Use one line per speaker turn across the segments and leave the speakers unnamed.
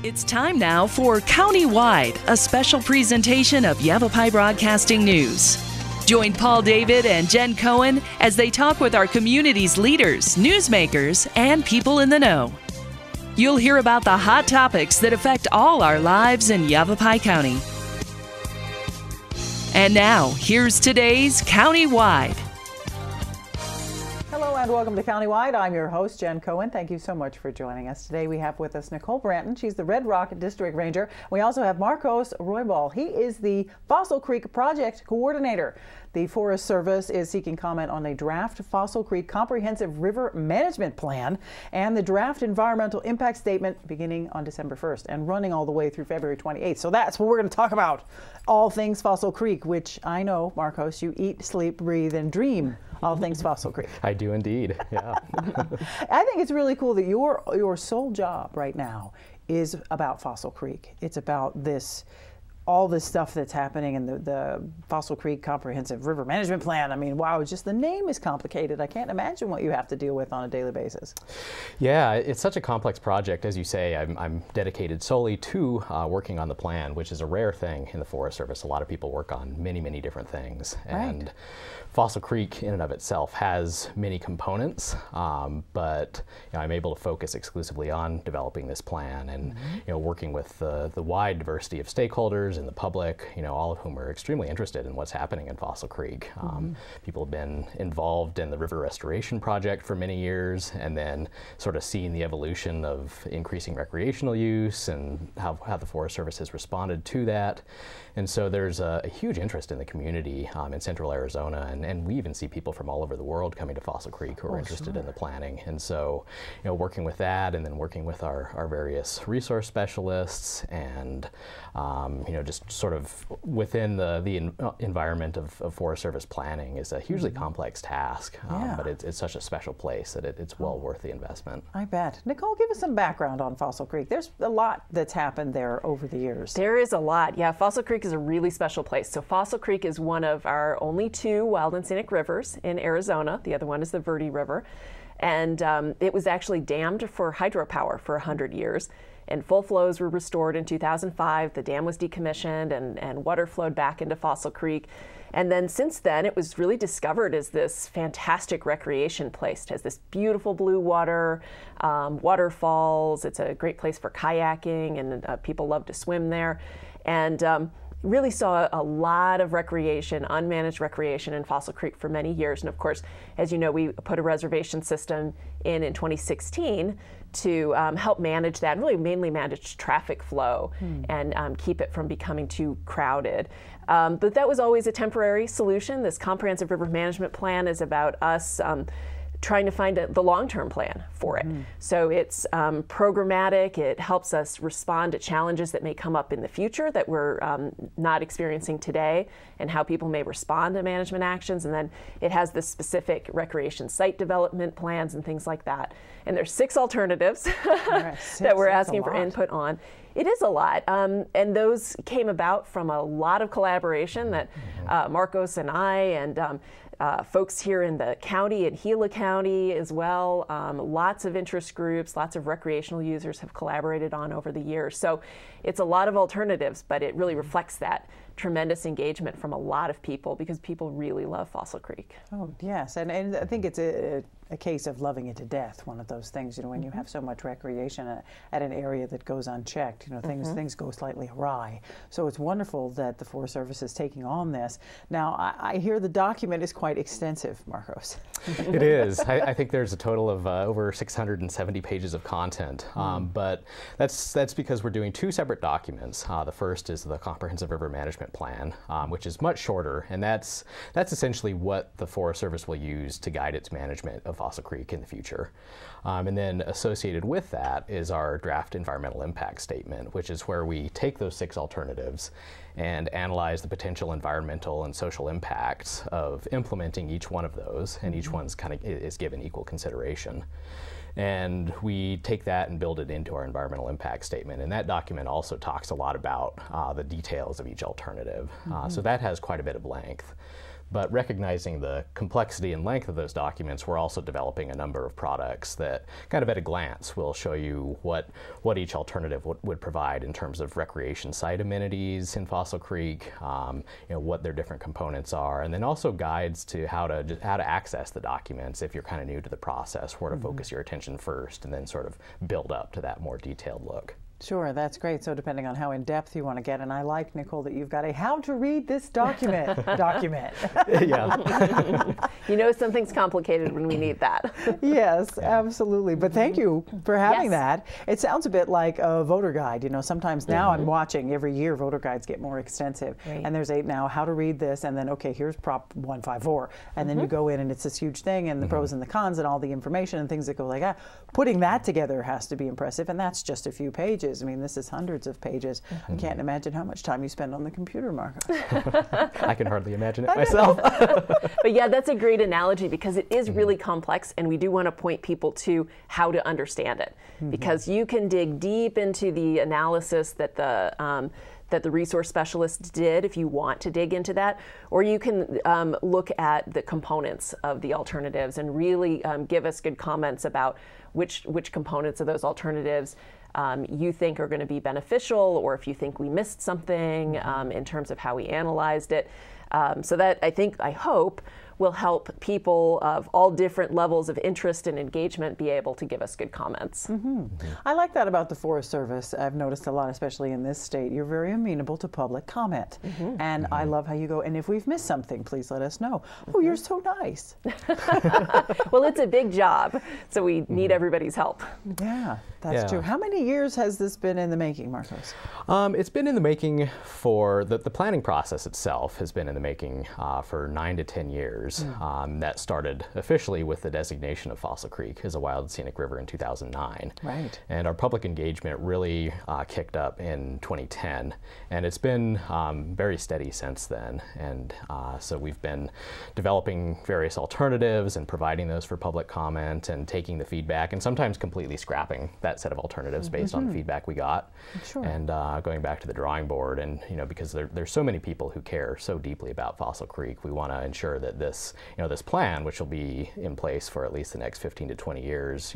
It's time now for Countywide, a special presentation of Yavapai Broadcasting News. Join Paul David and Jen Cohen as they talk with our community's leaders, newsmakers, and people in the know. You'll hear about the hot topics that affect all our lives in Yavapai County. And now, here's today's Countywide.
Hello and welcome to Countywide. I'm your host, Jen Cohen. Thank you so much for joining us. Today we have with us Nicole Branton. She's the Red Rock District Ranger. We also have Marcos Roybal. He is the Fossil Creek Project Coordinator. The Forest Service is seeking comment on a draft Fossil Creek Comprehensive River Management Plan and the draft Environmental Impact Statement beginning on December 1st and running all the way through February 28th. So that's what we're going to talk about. All things Fossil Creek, which I know, Marcos, you eat, sleep, breathe, and dream all things Fossil Creek.
I do indeed, yeah.
I think it's really cool that your sole job right now is about Fossil Creek. It's about all this stuff that's happening in the Fossil Creek Comprehensive River Management Plan. I mean, wow, just the name is complicated. I can't imagine what you have to deal with on a daily basis.
Yeah, it's such a complex project. As you say, I'm dedicated solely to working on the plan, which is a rare thing in the Forest Service. A lot of people work on many, many different things.
Right.
And Fossil Creek in and of itself has many components, but I'm able to focus exclusively on developing this plan and working with the wide diversity of stakeholders and the public, all of whom are extremely interested in what's happening in Fossil Creek. People have been involved in the river restoration project for many years, and then sort of seeing the evolution of increasing recreational use and how the Forest Service has responded to that. And so there's a huge interest in the community in central Arizona, and we even see people from all over the world coming to Fossil Creek who are interested in the planning. And so, working with that, and then working with our various resource specialists, and just sort of within the environment of Forest Service planning is a hugely complex task. But it's such a special place that it's well worth the investment.
I bet. Nicole, give us some background on Fossil Creek. There's a lot that's happened there over the years.
There is a lot. Yeah, Fossil Creek is a really special place. So Fossil Creek is one of our only two wild and scenic rivers in Arizona. The other one is the Verde River. And it was actually dammed for hydropower for 100 years. And full flows were restored in 2005. The dam was decommissioned and water flowed back into Fossil Creek. And then since then, it was really discovered as this fantastic recreation place. It has this beautiful blue water, waterfalls. It's a great place for kayaking, and people love to swim there. And really saw a lot of recreation, unmanaged recreation in Fossil Creek for many years. And of course, as you know, we put a reservation system in 2016 to help manage that, and really mainly manage traffic flow and keep it from becoming too crowded. But that was always a temporary solution. This comprehensive river management plan is about us trying to find the long-term plan for it. So it's programmatic. It helps us respond to challenges that may come up in the future that we're not experiencing today, and how people may respond to management actions. And then it has the specific recreation site development plans and things like that. And there's 6 alternatives that we're asking for input on. It is a lot, and those came about from a lot of collaboration that Marcos and I and folks here in the county, in Gila County as well. Lots of interest groups, lots of recreational users have collaborated on over the years. So it's a lot of alternatives, but it really reflects that tremendous engagement from a lot of people, because people really love Fossil Creek.
Oh, yes, and I think it's a case of loving it to death, one of those things, when you have so much recreation at an area that goes unchecked, things go slightly awry. So it's wonderful that the Forest Service is taking on this. Now, I hear the document is quite extensive, Marcos.
It is. I think there's a total of over 670 pages of content, but that's because we're doing 2 separate documents. The first is the Comprehensive River Management Plan, which is much shorter, and that's essentially what the Forest Service will use to guide its management of Fossil Creek in the future. And then associated with that is our draft Environmental Impact Statement, which is where we take those 6 alternatives and analyze the potential environmental and social impacts of implementing each one of those, and each one's is given equal consideration. And we take that and build it into our environmental impact statement. And that document also talks a lot about the details of each alternative. So that has quite a bit of length. But recognizing the complexity and length of those documents, we're also developing a number of products that kind of at a glance will show you what each alternative would provide in terms of recreation site amenities in Fossil Creek, what their different components are, and then also guides to how to access the documents if you're kind of new to the process, where to focus your attention first, and then sort of build up to that more detailed look.
Sure, that's great. So depending on how in-depth you want to get, and I like, Nicole, that you've got a how to read this document document.
Yeah.
You know something's complicated when we need that.
Yes, absolutely. But thank you for having that. It sounds a bit like a voter guide. You know, sometimes now I'm watching every year voter guides get more extensive. Right. And there's 8 now, how to read this, and then, okay, here's Prop 154. And then you go in and it's this huge thing, and the pros and the cons and all the information and things that go like that. Putting that together has to be impressive, and that's just a few pages. I mean, this is hundreds of pages. I can't imagine how much time you spend on the computer, Marcos.
I can hardly imagine it myself.
But yeah, that's a great analogy, because it is really complex, and we do want to point people to how to understand it, because you can dig deep into the analysis that the resource specialist did if you want to dig into that, or you can look at the components of the alternatives and really give us good comments about which components of those alternatives you think are going to be beneficial, or if you think we missed something in terms of how we analyzed it. So that I hope will help people of all different levels of interest and engagement be able to give us good comments.
I like that about the Forest Service. I've noticed a lot, especially in this state. You're very amenable to public comment. And I love how you go, and if we've missed something, please let us know. Oh, you're so nice.
Well, it's a big job, so we need everybody's help.
Yeah, that's true. How many years has this been in the making, Marcos?
It's been in the making for, the planning process itself has been in the making for 9 to 10 years. That started officially with the designation of Fossil Creek as a wild and scenic river in 2009.
Right.
And our public engagement really kicked up in 2010, and it's been very steady since then. And so we've been developing various alternatives and providing those for public comment, and taking the feedback and sometimes completely scrapping that set of alternatives based on the feedback we got.
Sure.
And going back to the drawing board, and because there's so many people who care so deeply about Fossil Creek, we want to ensure that this plan, which will be in place for at least the next 15 to 20 years,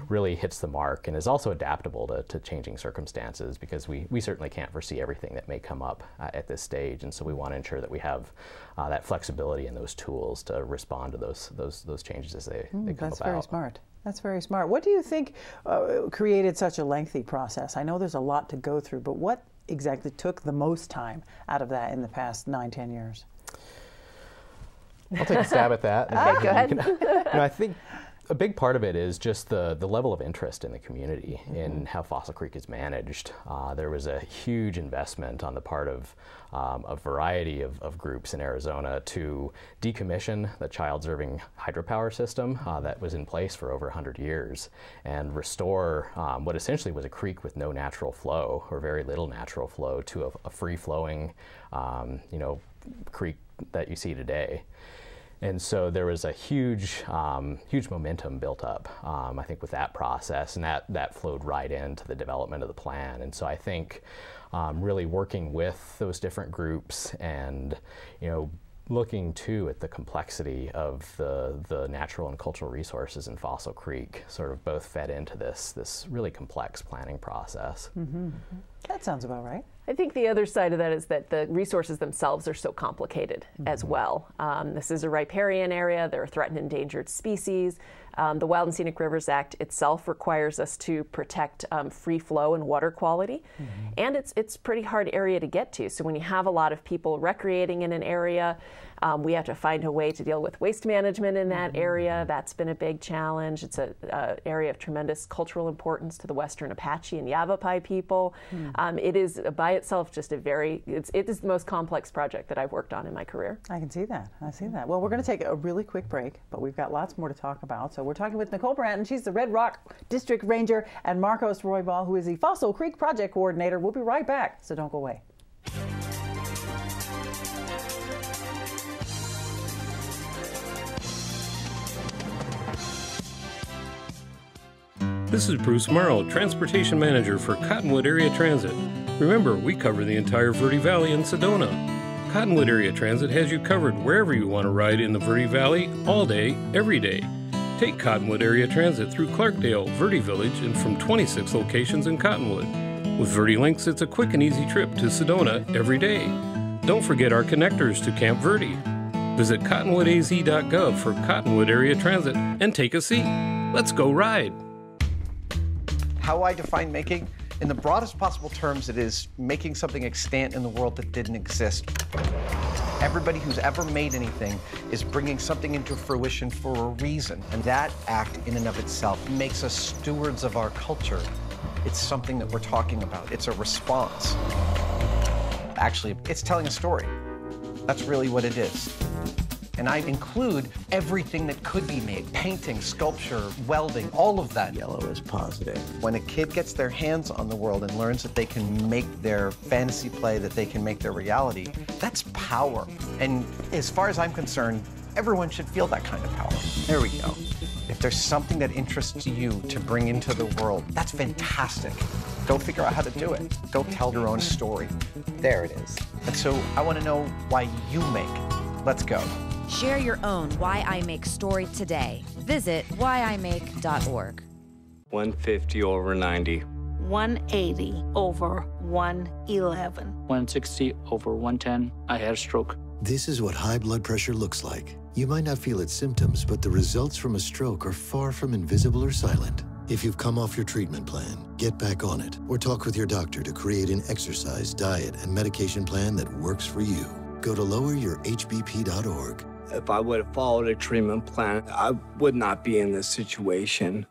really hits the mark and is also adaptable to changing circumstances, because we certainly can't foresee everything that may come up at this stage, and so we want to ensure that we have that flexibility and those tools to respond to those changes as they come about.
That's very smart. That's very smart. What do you think created such a lengthy process? I know there's a lot to go through, but what exactly took the most time out of that in the past 9-10 years?
I'll take a stab at that.
Go ahead.
I think a big part of it is just the level of interest in the community in how Fossil Creek is managed. There was a huge investment on the part of a variety of groups in Arizona to decommission the child-serving hydropower system that was in place for over 100 years, and restore what essentially was a creek with no natural flow, or very little natural flow, to a free-flowing creek that you see today. And so there was a huge momentum built up, I think, with that process, and that flowed right into the development of the plan. And so I think really working with those different groups, and looking too at the complexity of the natural and cultural resources in Fossil Creek, sort of both fed into this really complex planning process.
That sounds about right.
I think the other side of that is that the resources themselves are so complicated as well. This is a riparian area. There are threatened and endangered species. The Wild and Scenic Rivers Act itself requires us to protect free flow and water quality. And it's a pretty hard area to get to. So when you have a lot of people recreating in an area, we have to find a way to deal with waste management in that area. That's been a big challenge. It's an area of tremendous cultural importance to the Western Apache and Yavapai people. It is by itself just it is the most complex project that I've worked on in my career.
I can see that. I see that. Well, we're going to take a really quick break, but we've got lots more to talk about. So we're talking with Nicole Branton. She's the Red Rock District Ranger, and Marcos Roybal, who is the Fossil Creek Project Coordinator. We'll be right back, so don't go away.
This is Bruce Morrow, Transportation Manager for Cottonwood Area Transit. Remember, we cover the entire Verde Valley and Sedona. Cottonwood Area Transit has you covered wherever you want to ride in the Verde Valley, all day, every day. Take Cottonwood Area Transit through Clarkdale, Verde Village, and from 26 locations in Cottonwood. With Verde Links, it's a quick and easy trip to Sedona every day. Don't forget our connectors to Camp Verde. Visit cottonwoodaz.gov for Cottonwood Area Transit and take a seat. Let's go ride.
How I define making? In the broadest possible terms, it is making something extant in the world that didn't exist. Everybody who's ever made anything is bringing something into fruition for a reason, and that act in and of itself makes us stewards of our culture. It's something that we're talking about. It's a response. Actually, it's telling a story. That's really what it is. And I include everything that could be made: painting, sculpture, welding, all of that.
Yellow is positive.
When a kid gets their hands on the world and learns that they can make their fantasy play, that they can make their reality, that's power. And as far as I'm concerned, everyone should feel that kind of power. There we go. If there's something that interests you to bring into the world, that's fantastic. Go figure out how to do it. Go tell your own story. There it is. And so I want to know why you make. Let's go.
Share your own Why I Make story today. Visit whyimake.org.
150 over 90.
180 over 111.
160 over 110. I had a stroke.
This is what high blood pressure looks like. You might not feel its symptoms, but the results from a stroke are far from invisible or silent. If you've come off your treatment plan, get back on it, or talk with your doctor to create an exercise, diet, and medication plan that works for you. Go to loweryourhbp.org.
If I would have followed a treatment plan, I would not be in this situation.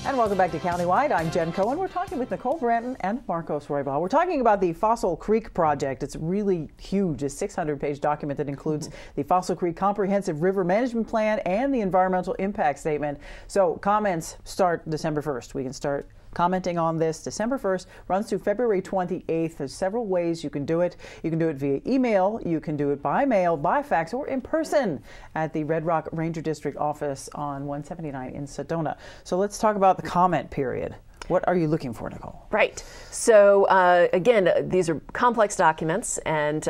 And welcome back to Countywide. I'm Jen Cohen. We're talking with Nicole Branton and Marcos Roybal. We're talking about the Fossil Creek project. It's really huge. It's a 600-page document that includes the Fossil Creek Comprehensive River Management Plan and the Environmental Impact Statement. So comments start December 1st. We can start commenting on this. December 1st runs through February 28th. There's several ways you can do it. You can do it via email, you can do it by mail, by fax, or in person at the Red Rock Ranger District office on 179 in Sedona. So let's talk about the comment period. What are you looking for, Nicole?
Right. So again, these are complex documents, and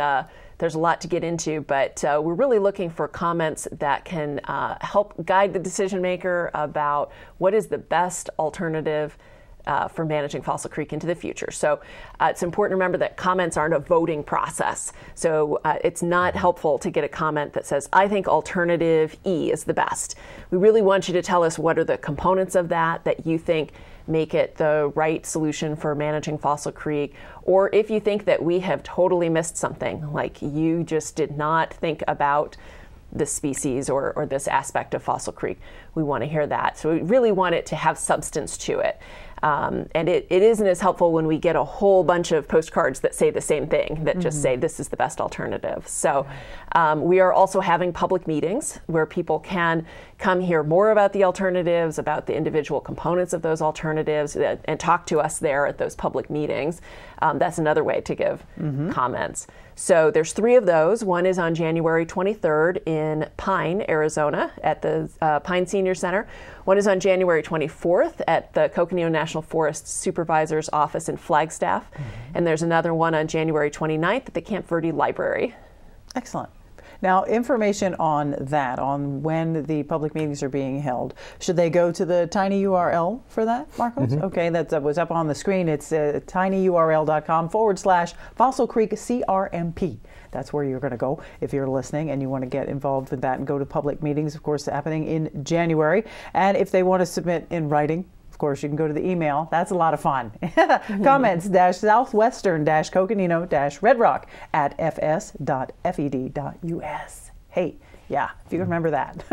there's a lot to get into, but we're really looking for comments that can help guide the decision maker about what is the best alternative for managing Fossil Creek into the future. So it's important to remember that comments aren't a voting process. So it's not helpful to get a comment that says, I think alternative E is the best. We really want you to tell us what are the components of that you think make it the right solution for managing Fossil Creek, or if you think that we have totally missed something, like you just did not think about this species or this aspect of Fossil Creek. We want to hear that. So we really want it to have substance to it. And it isn't as helpful when we get a whole bunch of postcards that say the same thing, that just say this is the best alternative. So we are also having public meetings where people can come hear more about the alternatives, about the individual components of those alternatives, and talk to us there at those public meetings. That's another way to give comments. So there's 3 of those. One is on January 23rd in Pine, Arizona at the Pine Senior Center. One is on January 24th at the Coconinco National Forest Supervisor's Office in Flagstaff. And there's another one on January 29th at the Camp Verde Library.
Excellent. Now, information on that, on when the public meetings are being held, should they go to the tiny URL for that, Marcos? Okay, that was up on the screen. It's tinyurl.com/Fossil Creek CRMP. That's where you're going to go if you're listening and you want to get involved with that and go to public meetings, of course, happening in January. And if they want to submit in writing, of course, you can go to the email. That's a lot of fun. Comments-southwestern-coconino-redrock@fs.fed.us. Hey, yeah, if you remember that.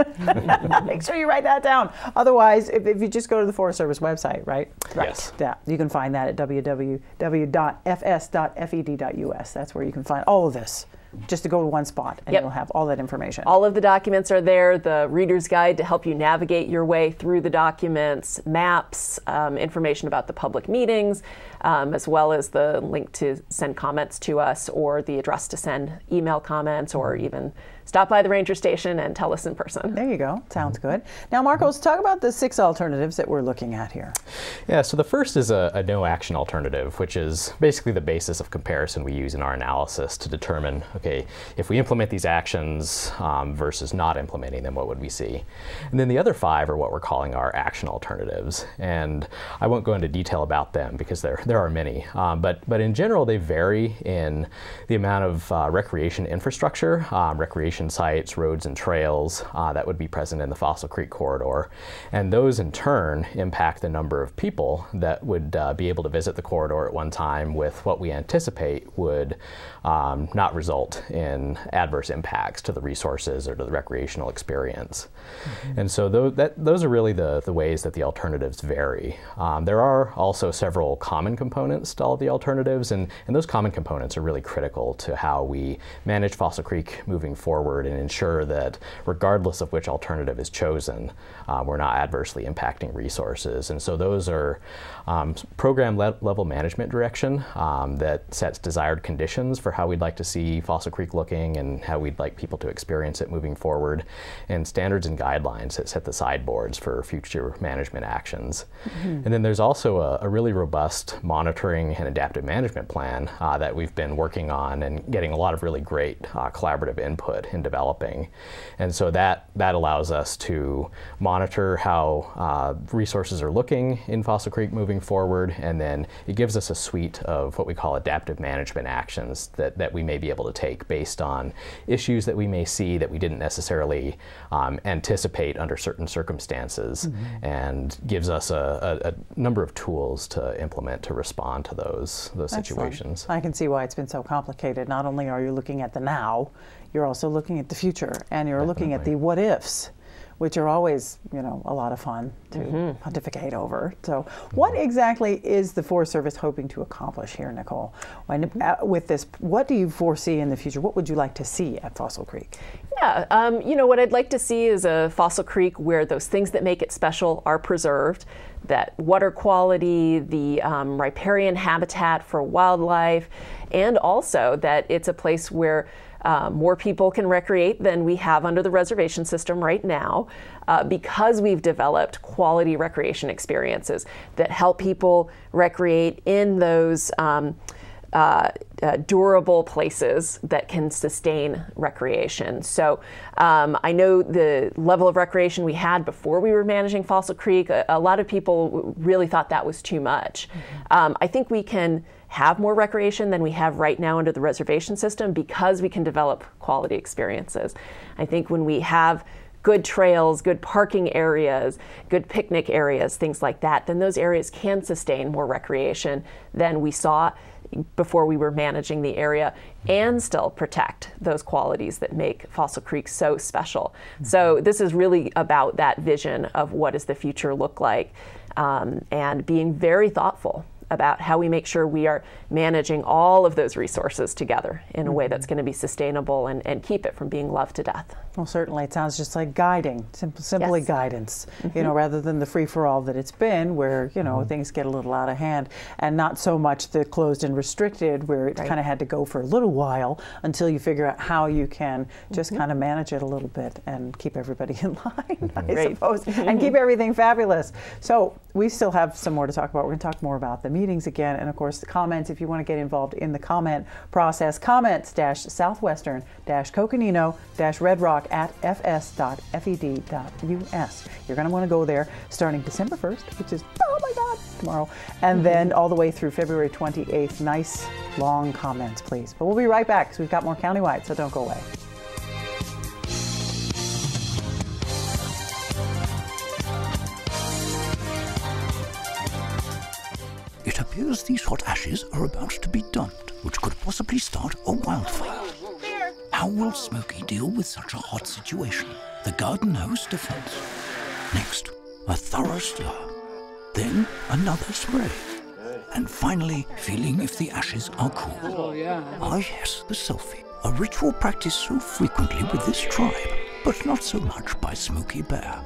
Make sure you write that down. Otherwise, if you just go to the Forest Service website, right?
Yes.
Yeah, you can find that at www.fs.fed.us. That's where you can find all of this. just to go to one spot, and you'll have all that information.
All of the documents are there, the reader's guide to help you navigate your way through the documents, maps, information about the public meetings, as well as the link to send comments to us, or the address to send email comments, or even stop by the ranger station and tell us in person.
There you go. Sounds good. Now, Marcos, talk about the 6 alternatives that we're looking at here.
Yeah, so the first is a no-action alternative, which is basically the basis of comparison we use in our analysis to determine, okay, if we implement these actions versus not implementing them, what would we see? And then the other 5 are what we're calling our action alternatives. And I won't go into detail about them because there are many. But in general, they vary in the amount of recreation infrastructure, recreation sites, roads, and trails that would be present in the Fossil Creek corridor. And those in turn impact the number of people that would be able to visit the corridor at one time, with what we anticipate would not result in adverse impacts to the resources or to the recreational experience. And so those are really the ways that the alternatives vary. There are also several common components to all of the alternatives, and those common components are really critical to how we manage Fossil Creek moving forward and ensure that regardless of which alternative is chosen, we're not adversely impacting resources. And so those are program level management direction that sets desired conditions for how we'd like to see Fossil Creek looking and how we'd like people to experience it moving forward, and standards and guidelines that set the sideboards for future management actions. And then there's also a really robust monitoring and adaptive management plan that we've been working on and getting a lot of really great collaborative input in developing. And so that allows us to monitor how resources are looking in Fossil Creek moving forward, and then it gives us a suite of what we call adaptive management actions that we may be able to take based on issues that we may see that we didn't necessarily anticipate under certain circumstances, and gives us a number of tools to implement to respond to those situations.
I can see why it's been so complicated. Not only are you looking at the now, you're also looking at the future, and you're looking at the what ifs, which are always, a lot of fun to pontificate over. So what exactly is the Forest Service hoping to accomplish here, Nicole? With this, what do you foresee in the future? What would you like to see at Fossil Creek?
Yeah, what I'd like to see is a Fossil Creek where those things that make it special are preserved, that water quality, the riparian habitat for wildlife, and also that it's a place where more people can recreate than we have under the reservation system right now, because we've developed quality recreation experiences that help people recreate in those durable places that can sustain recreation. So I know the level of recreation we had before we were managing Fossil Creek, a lot of people really thought that was too much. I think we can have more recreation than we have right now under the reservation system because we can develop quality experiences. I think when we have good trails, good parking areas, good picnic areas, things like that, then those areas can sustain more recreation than we saw before we were managing the area, and still protect those qualities that make Fossil Creek so special. So this is really about that vision of what does the future look like, and being very thoughtful about how we make sure we are managing all of those resources together in a way that's going to be sustainable and keep it from being loved to death.
Well, certainly it sounds just like guiding, simply guidance, rather than the free-for-all that it's been, where, things get a little out of hand, and not so much the closed and restricted, where it kind of had to go for a little while until you figure out how you can just kind of manage it a little bit and keep everybody in line, I suppose, and keep everything fabulous. So we still have some more to talk about. We're going to talk more about the meetings again, and of course the comments. If you want to get involved in the comment process, comments-southwestern-redrock@fs.fed.us. You're going to want to go there starting December 1st, which is, oh my God, tomorrow, and then all the way through February 28th. Nice long comments, please. But we'll be right back because we've got more countywide, so don't go away.
It appears these hot ashes are about to be dumped, which could possibly start a wildfire. How will Smokey deal with such a hot situation? The garden hose defense. Next, a thorough stir. Then another spray. And finally, feeling if the ashes are cool. Ah yes, the selfie. A ritual practiced so frequently with this tribe, but not so much by Smokey Bear.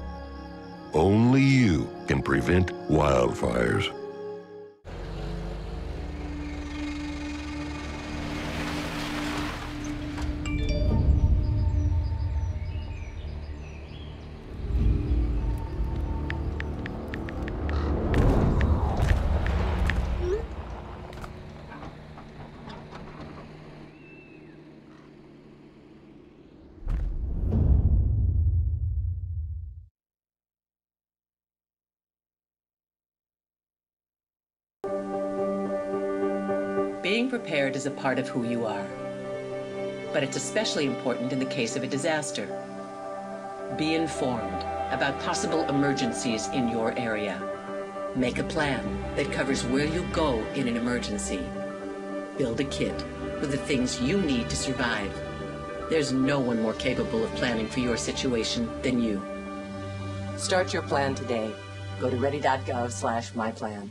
Only you can prevent wildfires.
Being prepared is a part of who you are, but it's especially important in the case of a disaster. Be informed about possible emergencies in your area. Make a plan that covers where you go in an emergency. Build a kit with the things you need to survive. There's no one more capable of planning for your situation than you. Start your plan today. Go to ready.gov/myplan.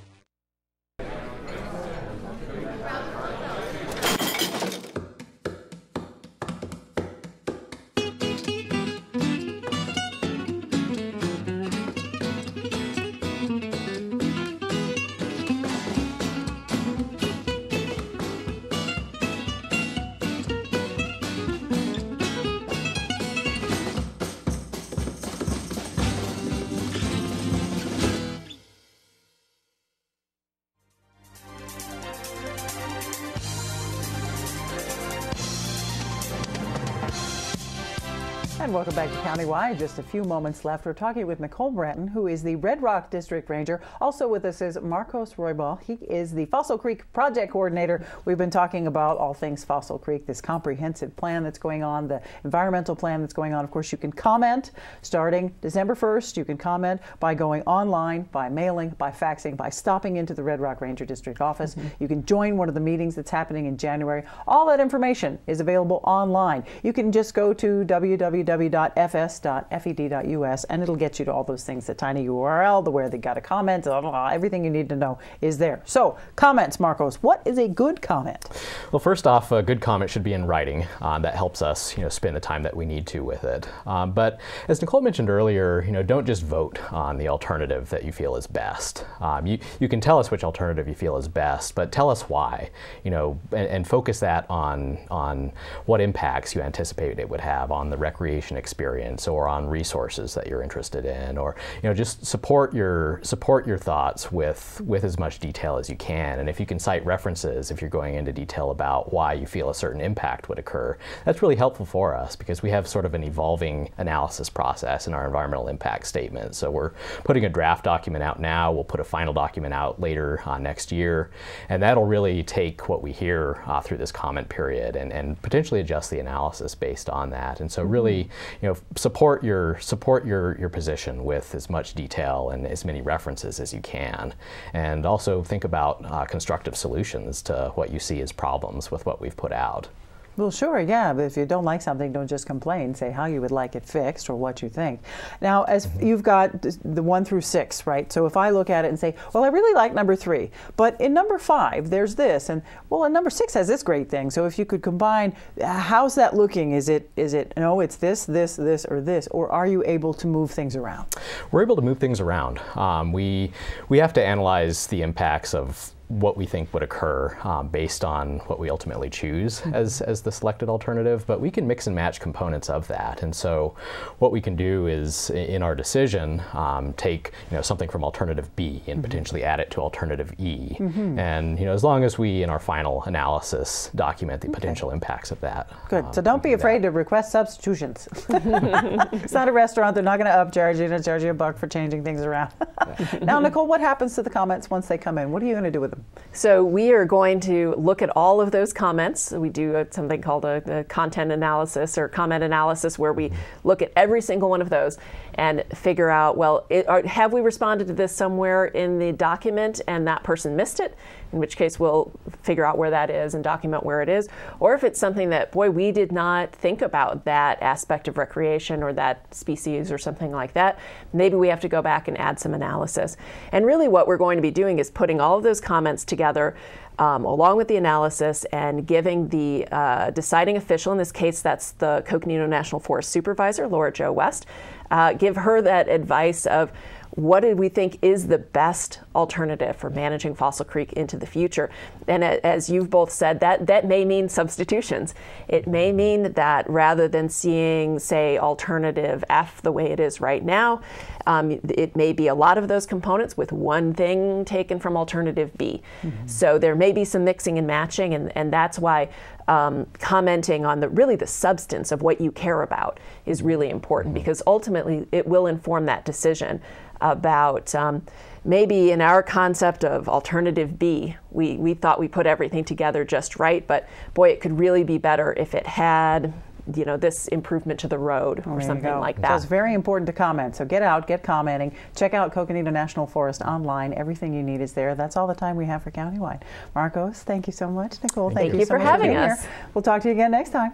And welcome back to Countywide. Just a few moments left. We're talking with Nicole Branton, who is the Red Rock District Ranger. Also with us is Marcos Roybal. He is the Fossil Creek Project Coordinator. We've been talking about all things Fossil Creek, this comprehensive plan that's going on, the environmental plan that's going on. Of course, you can comment starting December 1st. You can comment by going online, by mailing, by faxing, by stopping into the Red Rock Ranger District office. You can join one of the meetings that's happening in January. All that information is available online. You can just go to www.fs.fed.us and it'll get you to all those things, the tiny URL, the where they got a comment, everything you need to know is there. So comments, Marcos, what is a good comment?
Well, first off, a good comment should be in writing. That helps us, spend the time that we need to with it. But as Nicole mentioned earlier, don't just vote on the alternative that you feel is best. You can tell us which alternative you feel is best, but tell us why, and focus that on what impacts you anticipate it would have on the recreation experience or on resources that you're interested in, or just support your thoughts with as much detail as you can. And if you can cite references, if you're going into detail about why you feel a certain impact would occur, that's really helpful for us because we have sort of an evolving analysis process in our environmental impact statement. So we're putting a draft document out now. We'll put a final document out later next year, and that'll really take what we hear through this comment period and potentially adjust the analysis based on that. And so really, support your position with as much detail and as many references as you can, and also think about constructive solutions to what you see as problems with what we've put out.
Well, sure, yeah, but if you don't like something, don't just complain. Say how you would like it fixed or what you think. Now, as you've got the 1 through 6, right? So if I look at it and say, well, I really like number 3, but in number 5, there's this, and well, and number 6 has this great thing. So if you could combine, how's that looking? Is it no, it's this, or this, or are you able to move things around?
We're able to move things around. We have to analyze the impacts of what we think would occur based on what we ultimately choose as the selected alternative, but we can mix and match components of that. And so what we can do is, in our decision, take something from alternative B and potentially add it to alternative E. And as long as we, in our final analysis, document the potential impacts of that.
Good. So don't be afraid to request substitutions. It's not a restaurant. They're not going to upcharge you and charge you $1 for changing things around. Now, Nicole, what happens to the comments once they come in? What are you going to do with them?
So we are going to look at all of those comments. We do something called a content analysis or comment analysis, where we look at every single one of those and figure out, well, have we responded to this somewhere in the document and that person missed it? in which case we'll figure out where that is and document where it is. Or if it's something that, boy, we did not think about that aspect of recreation or that species or something like that, maybe we have to go back and add some analysis. And really what we're going to be doing is putting all of those comments together along with the analysis and giving the deciding official, in this case that's the Coconino National Forest Supervisor, Laura Jo West, give her that advice of what did we think is the best alternative for managing Fossil Creek into the future. And as you've both said, that may mean substitutions. It may mean that rather than seeing, say, alternative F the way it is right now, it may be a lot of those components with one thing taken from alternative B. So there may be some mixing and matching, and that's why commenting on really the substance of what you care about is really important, because ultimately it will inform that decision about maybe in our concept of alternative B, we thought we put everything together just right, but boy, it could really be better if it had, you know, this improvement to the road or something like that.
So it's very important to comment. So get out, get commenting. Check out Coconino National Forest online. Everything you need is there. That's all the time we have for Countywide. Marcos, thank you so much. Nicole, thank you so much
for having us.
We'll talk to you again next time.